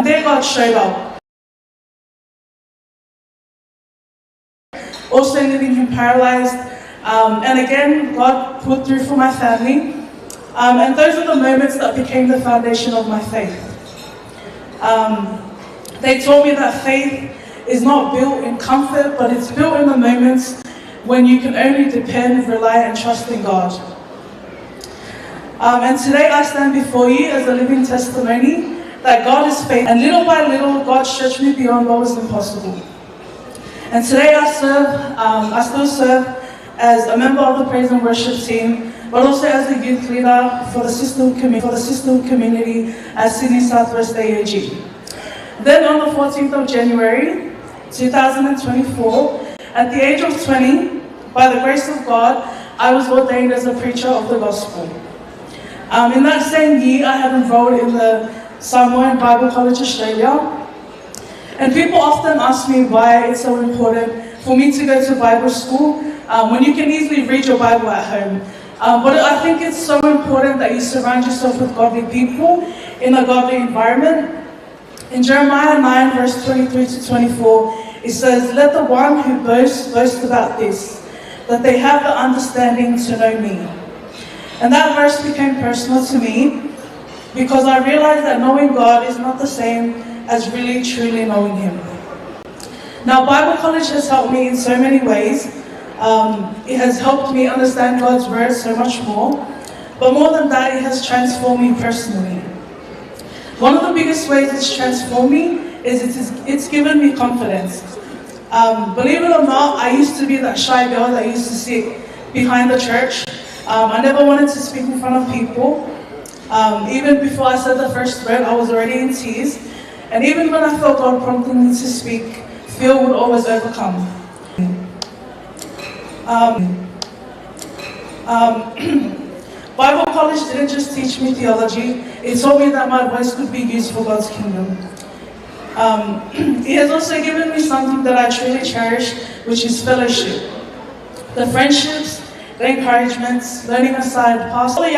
There God showed up. Also leaving him paralyzed. And again, God put through for my family. And those are the moments that became the foundation of my faith. They taught me that faith is not built in comfort, but it's built in the moments when you can only depend, rely, and trust in God. And today I stand before you as a living testimony that God is faithful, and little by little, God stretched me beyond what was impossible. And today I still serve as a member of the praise and worship team, but also as a youth leader for the sisterhood community at Sydney Southwest A.O.G. Then on the 14th of January 2024, at the age of 20, by the grace of God, I was ordained as a preacher of the gospel. In that same year, I had enrolled in the Samoan Bible College Australia. And people often ask me why it's so important for me to go to Bible school when you can easily read your Bible at home. But I think it's so important that you surround yourself with godly people in a godly environment. In Jeremiah 9, verse 23 to 24, it says, "Let the one who boasts boast about this, that they have the understanding to know me." And that verse became personal to me because I realized that knowing God is not the same as really truly knowing Him. Now, Bible College has helped me in so many ways. It has helped me understand God's Word so much more. But more than that, it has transformed me personally. One of the biggest ways it's transformed me is it's given me confidence. Believe it or not, I used to be that shy girl that used to sit behind the church. I never wanted to speak in front of people. Even before I said the first word, I was already in tears. And even when I felt God prompting me to speak, fear would always overcome. Bible college didn't just teach me theology, it taught me that my voice could be used for God's kingdom. It has also given me something that I truly cherish, which is fellowship. The friendships, the encouragements, learning aside past